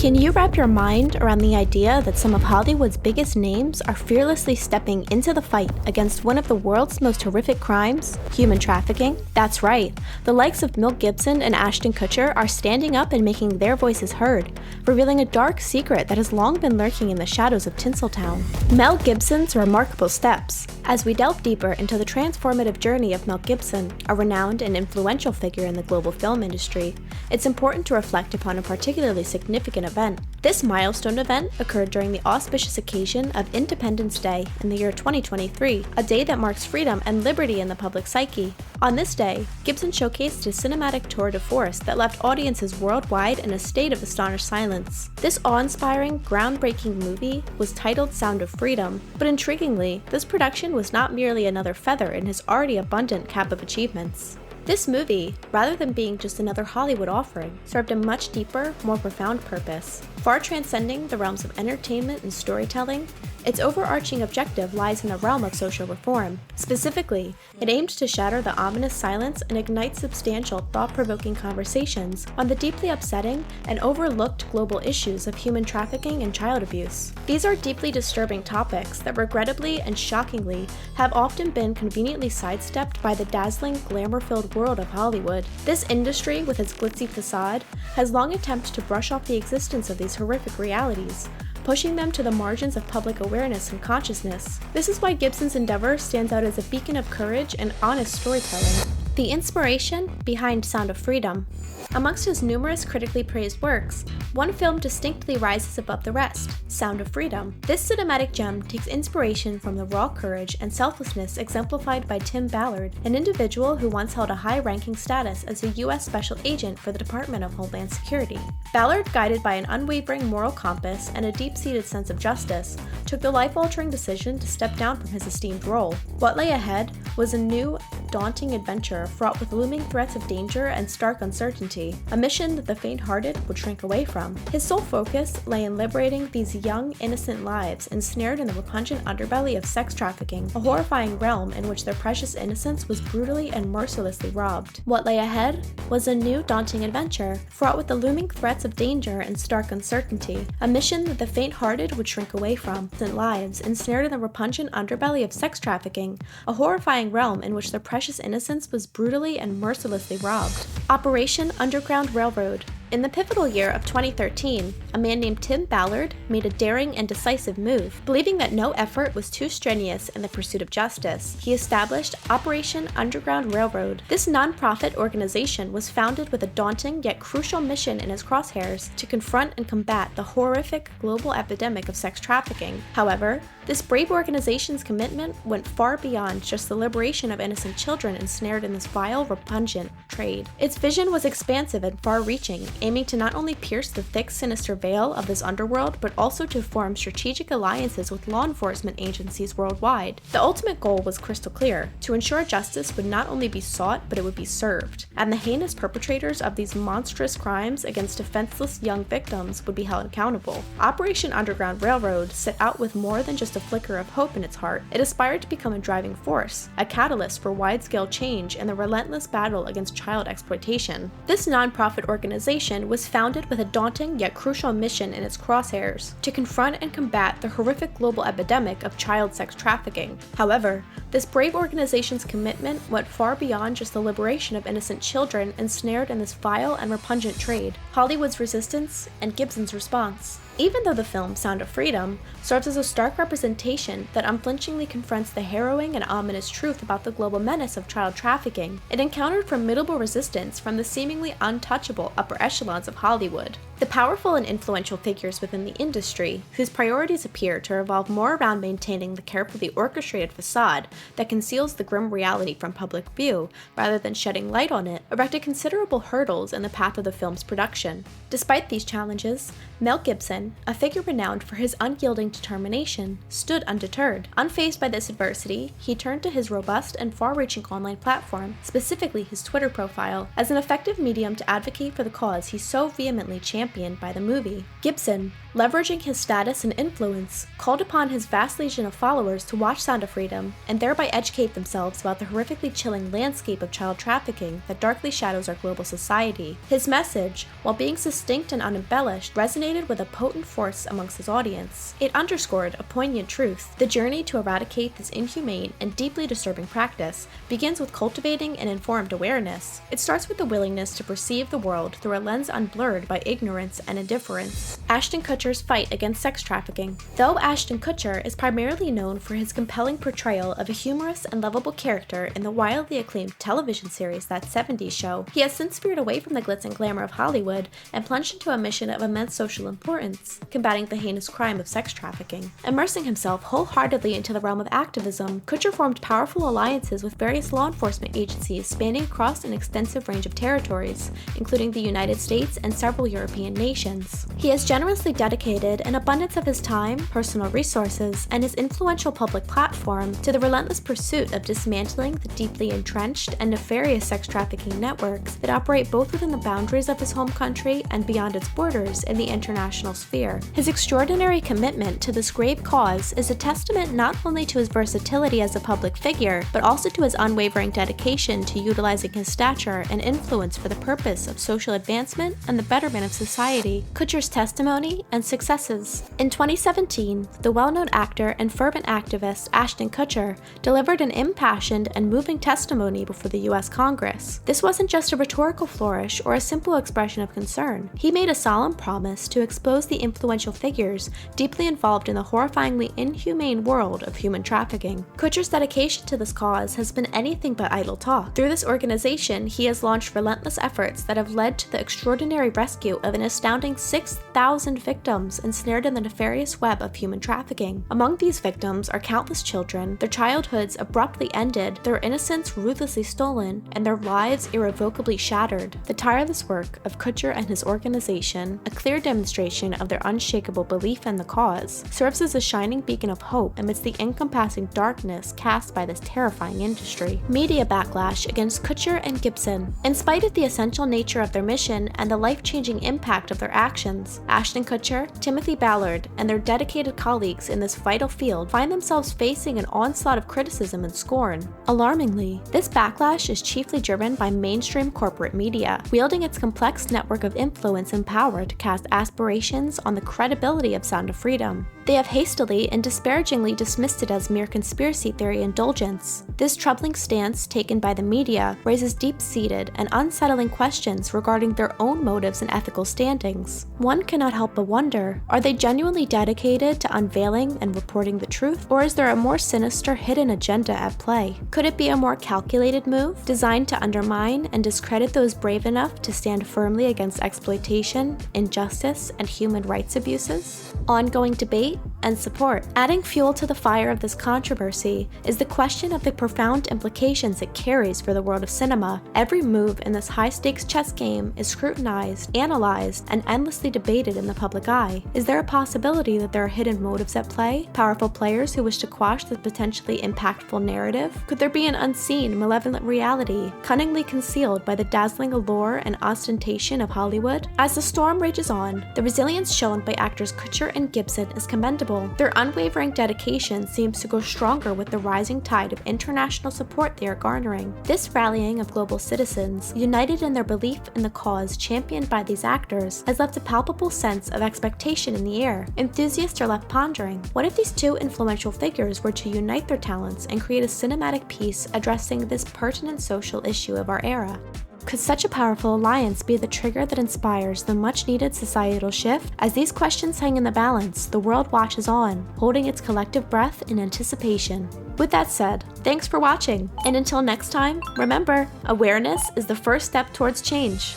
Can you wrap your mind around the idea that some of Hollywood's biggest names are fearlessly stepping into the fight against one of the world's most horrific crimes, human trafficking? That's right. The likes of Mel Gibson and Ashton Kutcher are standing up and making their voices heard, revealing a dark secret that has long been lurking in the shadows of Tinseltown. Mel Gibson's remarkable steps. As we delve deeper into the transformative journey of Mel Gibson, a renowned and influential figure in the global film industry, it's important to reflect upon a particularly significant event. This milestone event occurred during the auspicious occasion of Independence Day in the year 2023, a day that marks freedom and liberty in the public psyche. On this day, Gibson showcased his cinematic tour de force that left audiences worldwide in a state of astonished silence. This awe-inspiring, groundbreaking movie was titled Sound of Freedom, but intriguingly, this production was not merely another feather in his already abundant cap of achievements. This movie, rather than being just another Hollywood offering, served a much deeper, more profound purpose. Far transcending the realms of entertainment and storytelling, its overarching objective lies in the realm of social reform. Specifically, it aimed to shatter the ominous silence and ignite substantial, thought-provoking conversations on the deeply upsetting and overlooked global issues of human trafficking and child abuse. These are deeply disturbing topics that regrettably and shockingly have often been conveniently sidestepped by the dazzling, glamour-filled world of Hollywood. This industry, with its glitzy facade, has long attempted to brush off the existence of these horrific realities, pushing them to the margins of public awareness and consciousness. This is why Gibson's endeavor stands out as a beacon of courage and honest storytelling. The inspiration behind Sound of Freedom. Amongst his numerous critically praised works, one film distinctly rises above the rest, Sound of Freedom. This cinematic gem takes inspiration from the raw courage and selflessness exemplified by Tim Ballard, an individual who once held a high-ranking status as a U.S. Special Agent for the Department of Homeland Security. Ballard, guided by an unwavering moral compass and a deep-seated sense of justice, took the life-altering decision to step down from his esteemed role. What lay ahead was a new, daunting adventure fraught with looming threats of danger and stark uncertainty, a mission that the faint-hearted would shrink away from. His sole focus lay in liberating these young, innocent lives ensnared in the repugnant underbelly of sex trafficking, a horrifying realm in which their precious innocence was brutally and mercilessly robbed. What lay ahead was a new, daunting adventure, fraught with the looming threats of danger and stark uncertainty, a mission that the faint-hearted would shrink away from. Lives ensnared in the repugnant underbelly of sex trafficking, a horrifying realm in which their precious innocence was brutally and mercilessly robbed. Operation Underground Railroad. In the pivotal year of 2013, a man named Tim Ballard made a daring and decisive move. Believing that no effort was too strenuous in the pursuit of justice, he established Operation Underground Railroad. This non-profit organization was founded with a daunting yet crucial mission in its crosshairs to confront and combat the horrific global epidemic of sex trafficking. However, this brave organization's commitment went far beyond just the liberation of innocent children ensnared in this vile, repugnant trade. Its vision was expansive and far-reaching, aiming to not only pierce the thick, sinister veil of this underworld, but also to form strategic alliances with law enforcement agencies worldwide. The ultimate goal was crystal clear: to ensure justice would not only be sought, but it would be served, and the heinous perpetrators of these monstrous crimes against defenseless young victims would be held accountable. Operation Underground Railroad set out with more than just a flicker of hope in its heart. It aspired to become a driving force, a catalyst for wide-scale change in the relentless battle against child exploitation. This non-profit organization was founded with a daunting yet crucial mission in its crosshairs: to confront and combat the horrific global epidemic of child sex trafficking. However, this brave organization's commitment went far beyond just the liberation of innocent children ensnared in this vile and repugnant trade. Hollywood's resistance and Gibson's response. Even though the film Sound of Freedom serves as a stark representation that unflinchingly confronts the harrowing and ominous truth about the global menace of child trafficking, it encountered formidable resistance from the seemingly untouchable upper echelons of Hollywood. The powerful and influential figures within the industry, whose priorities appear to revolve more around maintaining the carefully orchestrated facade that conceals the grim reality from public view rather than shedding light on it, erected considerable hurdles in the path of the film's production. Despite these challenges, Mel Gibson, a figure renowned for his unyielding determination, stood undeterred. Unfazed by this adversity, he turned to his robust and far-reaching online platform, specifically his Twitter profile, as an effective medium to advocate for the cause he so vehemently championed championed by the movie. Gibson, leveraging his status and influence, called upon his vast legion of followers to watch Sound of Freedom and thereby educate themselves about the horrifically chilling landscape of child trafficking that darkly shadows our global society. His message, while being succinct and unembellished, resonated with a potent force amongst his audience. It underscored a poignant truth. The journey to eradicate this inhumane and deeply disturbing practice begins with cultivating an informed awareness. It starts with the willingness to perceive the world through a lens unblurred by ignorance and indifference. Ashton Kutcher's fight against sex trafficking. Though Ashton Kutcher is primarily known for his compelling portrayal of a humorous and lovable character in the wildly acclaimed television series That 70s Show, he has since veered away from the glitz and glamour of Hollywood and plunged into a mission of immense social importance, combating the heinous crime of sex trafficking. Immersing himself wholeheartedly into the realm of activism, Kutcher formed powerful alliances with various law enforcement agencies spanning across an extensive range of territories, including the United States and several European nations. He has generously dedicated an abundance of his time, personal resources, and his influential public platform to the relentless pursuit of dismantling the deeply entrenched and nefarious sex trafficking networks that operate both within the boundaries of his home country and beyond its borders in the international sphere. His extraordinary commitment to this grave cause is a testament not only to his versatility as a public figure, but also to his unwavering dedication to utilizing his stature and influence for the purpose of social advancement and the betterment of society. Kutcher's testimony and successes. In 2017, the well-known actor and fervent activist Ashton Kutcher delivered an impassioned and moving testimony before the US Congress. This wasn't just a rhetorical flourish or a simple expression of concern. He made a solemn promise to expose the influential figures deeply involved in the horrifyingly inhumane world of human trafficking. Kutcher's dedication to this cause has been anything but idle talk. Through this organization, he has launched relentless efforts that have led to the extraordinary rescue of an astounding 6,000 victims ensnared in the nefarious web of human trafficking. Among these victims are countless children, their childhoods abruptly ended, their innocence ruthlessly stolen, and their lives irrevocably shattered. The tireless work of Kutcher and his organization, a clear demonstration of their unshakable belief in the cause, serves as a shining beacon of hope amidst the encompassing darkness cast by this terrifying industry. Media backlash against Kutcher and Gibson. In spite of the essential nature of their mission and the life-changing impact of their actions, Ashton Kutcher, Timothy Ballard, and their dedicated colleagues in this vital field find themselves facing an onslaught of criticism and scorn. Alarmingly, this backlash is chiefly driven by mainstream corporate media, wielding its complex network of influence and power to cast aspirations on the credibility of Sound of Freedom. They have hastily and disparagingly dismissed it as mere conspiracy theory indulgence. This troubling stance taken by the media raises deep-seated and unsettling questions regarding their own motives and ethical standings. One cannot help but wonder, are they genuinely dedicated to unveiling and reporting the truth, or is there a more sinister hidden agenda at play? Could it be a more calculated move, designed to undermine and discredit those brave enough to stand firmly against exploitation, injustice, and human rights abuses? Ongoing debate and support. Adding fuel to the fire of this controversy is the question of the profound implications it carries for the world of cinema. Every move in this high-stakes chess game is scrutinized, analyzed, and endlessly debated in the public eye. Is there a possibility that there are hidden motives at play? Powerful players who wish to quash the potentially impactful narrative? Could there be an unseen, malevolent reality, cunningly concealed by the dazzling allure and ostentation of Hollywood? As the storm rages on, the resilience shown by actors Kutcher and Gibson is commendable. Their unwavering dedication seems to grow stronger with the rising tide of international support they are garnering. This rallying of global citizens, united in their belief in the cause championed by these actors, has left a palpable sense of expectation in the air. Enthusiasts are left pondering, what if these two influential figures were to unite their talents and create a cinematic piece addressing this pertinent social issue of our era? Could such a powerful alliance be the trigger that inspires the much-needed societal shift? As these questions hang in the balance, the world watches on, holding its collective breath in anticipation. With that said, thanks for watching, and until next time, remember, awareness is the first step towards change.